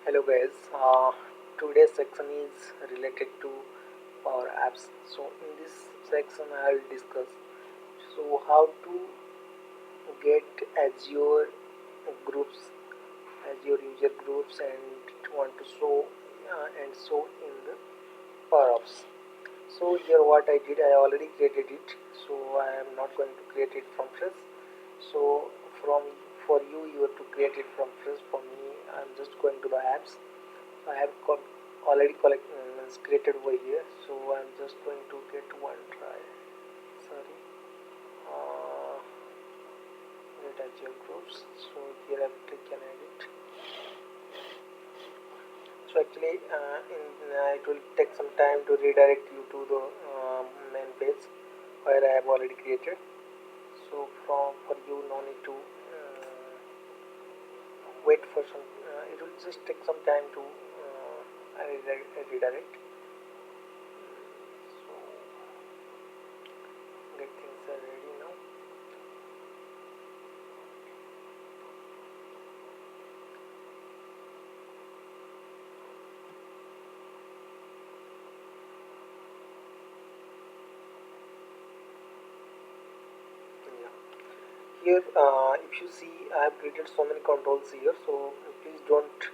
Hello guys, today's section is related to Power Apps. So in this section I will discuss how to get Azure groups, Azure user groups, and want to show in the Power Apps. So here what I did, I already created it, so I am not going to create it from fresh. So from for you, you have to create it from fresh. For me, I'm just going to the apps. I have already created over here, so I'm just going to get one try. Sorry, uh, get Azure groups. So here I click on edit. So actually, it will take some time to redirect you to the main page where I have already created. So for you, no need to wait for some. It will just take some time to redirect. So get things are ready now. Yeah. Here, if you see, I have created so many controls here. So please don't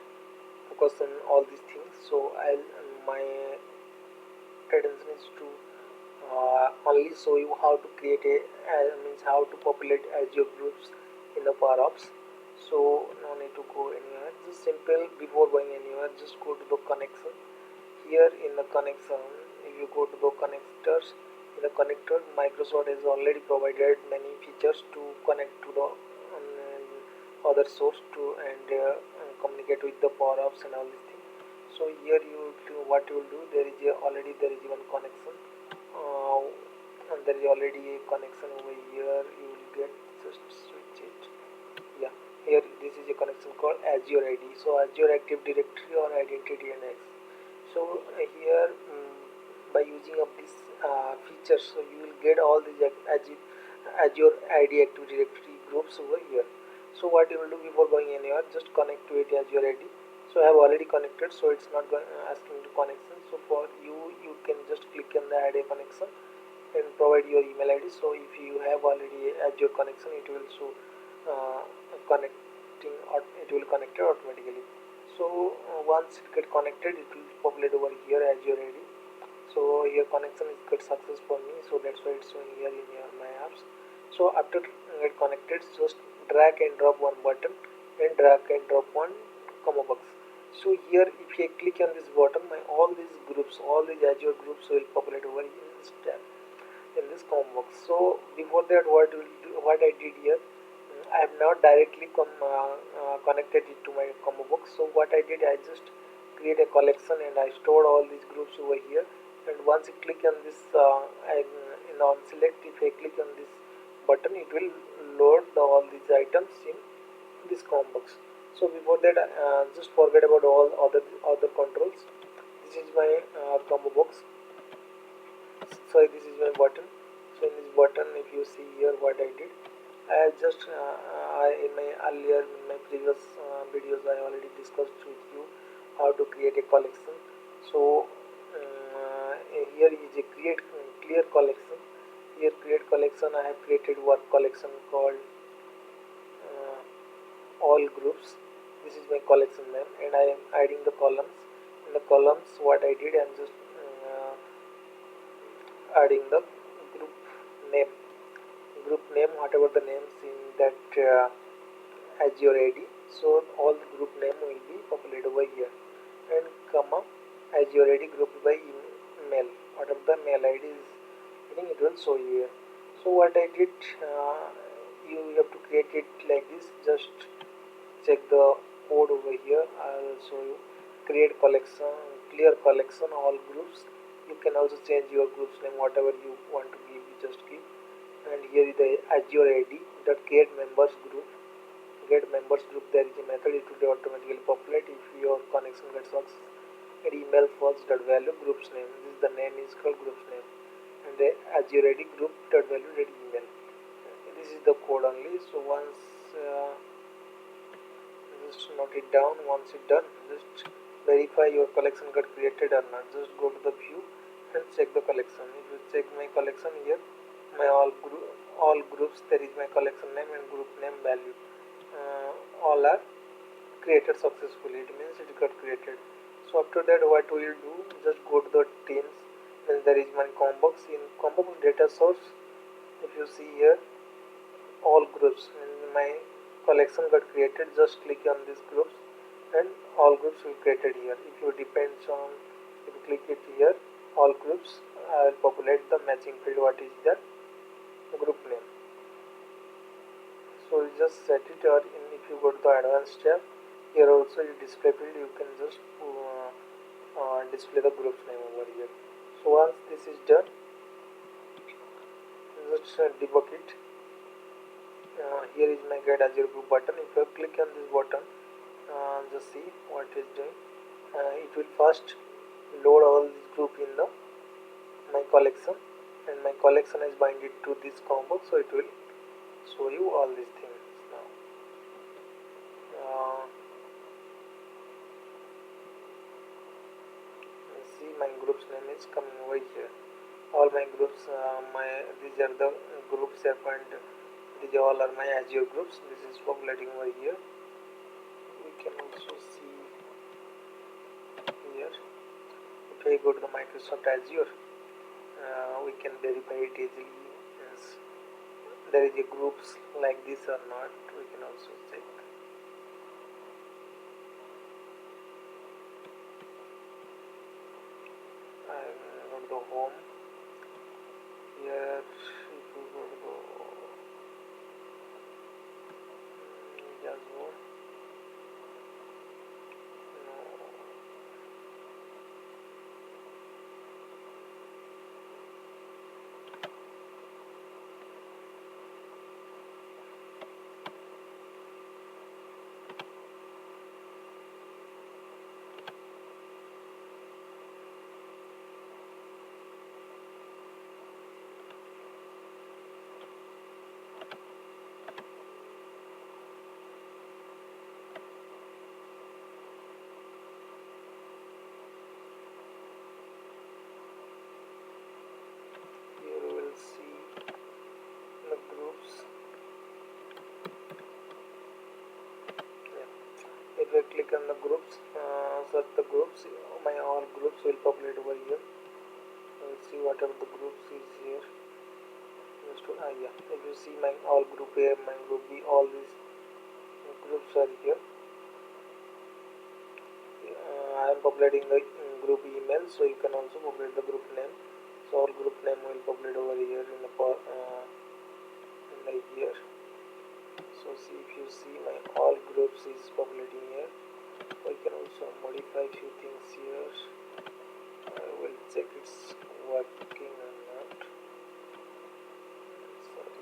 focus on all these things. So my attention is to only show you how to create means how to populate Azure groups in the Power Apps. So no need to go anywhere. Just simple. Before going anywhere, just go to the connection. Here in the connection, if you go to the connectors, in the connector, Microsoft has already provided many features to connect to the other source to and communicate with the Power Apps and all these things. So here what you will do, already there is one connection, uh, and there is already a connection over here. You will get, just switch it. Yeah, here this is a connection called Azure ID. So Azure Active Directory or Identity NX. So here, by using of this features, so you will get all these Azure ID Active Directory groups over here. So what you will do before going anywhere, just connect to it Azure ID. So I have already connected, so it's not asking to connection. So for you, you can just click on the add a connection and provide your email ID. So if you have already Azure connection, it will show connecting, or it will connect it automatically. So once it get connected, it will populate over here Azure ID. So your connection is get success for me, so that's why it's showing here in your my apps. So after get connected, just drag and drop one button and drag and drop one combo box. So here if I click on this button, all these groups, all these Azure groups will populate over in this tab, in this combo box. So before that, what I did here, I have not directly connected it to my combo box. So what I did, I just create a collection and I stored all these groups over here. And once you click on this, on select, if I click on this button, it will load all these items in this combo box. So before that, just forget about all other controls. This is my combo box. Sorry, this is my button. So in this button, if you see here what I did, I have just in my earlier, in my previous videos, I already discussed with you how to create a collection. So here is a create clear collection. Here create collection, I have created one collection called all groups. This is my collection name, and I am adding the columns. In the columns, what I did, I am just adding the group name. Whatever the names in that Azure ID. So all the group name will be populated over here, and comma Azure ID grouped by email. Whatever the mail ID is, I think it will show here. So what I did, you have to create it like this. Just check the code over here. I'll show you. Create collection, clear collection, all groups. You can also change your group's name, whatever you want to give, you just give. And here is the Azure ID that create members group. Get members group, there is a method, it will automatically populate if your connection gets success. And email first dot value group's name. This is the name is called group's name. And the Azure ID group dot value dot email. This is the code only. So once just note it down. Once it's done, just verify your collection got created or not. Just go to the view and check the collection. If you check my collection here, my all groups, there is my collection name and group name value. All are created successfully. It means it got created. So after that, what we will do? Just go to the teams. Then there is my combox. In combox data source, if you see here, all groups in my collection got created. Just click on these groups and all groups will created here. If you depends on, if you click it here, all groups, I will populate the matching field. What is the group name? So you just set it, or if you go to the advanced tab, here also you display field, you can just display the group's name over here. So once this is done, just debug it. Here is my get Azure group button. If you click on this button, just see what it is doing. It will first load all this group in the my collection, and my collection is binded to this combo, so it will show you all these things now. See, my group's name is coming over here. All my groups, these are the groups app, and these all are my Azure groups. This is populating over here. We can also see here. If I go to the Microsoft Azure, we can verify it easily. Yes, there is a groups like this or not. We can also check. I go to the home. Here, if you go to the dashboard, no. Here we will see the groups. Yeah. If I click on the groups, search the groups, my all groups will populate over here. Let's see whatever the groups is here. Just to, yeah. If you see my all group A, my group B, all these groups are here. I am populating the group email, so you can also populate the group name. So all group name will populate over here in the here. So see, if you see my all groups is populating here. We can also modify few things here. I will check it's working or not. Sorry.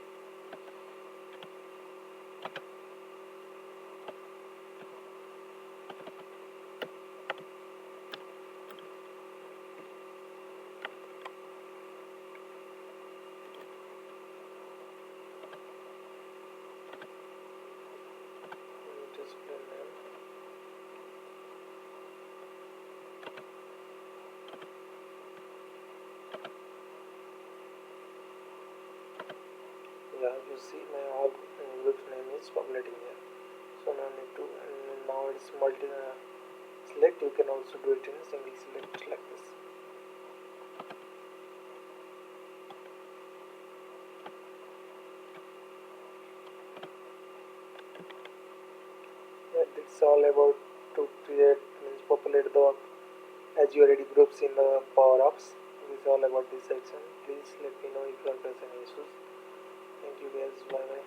Display name. Yeah, you see my all group's name is populating here. So no need to. Now it's multi select. You can also do it in single select like this. Yeah, that's all about to create, means populate the Azure ready groups in the Power Apps. This is all about this section. Please let me know if you are facing issues. Thank you guys. Bye bye.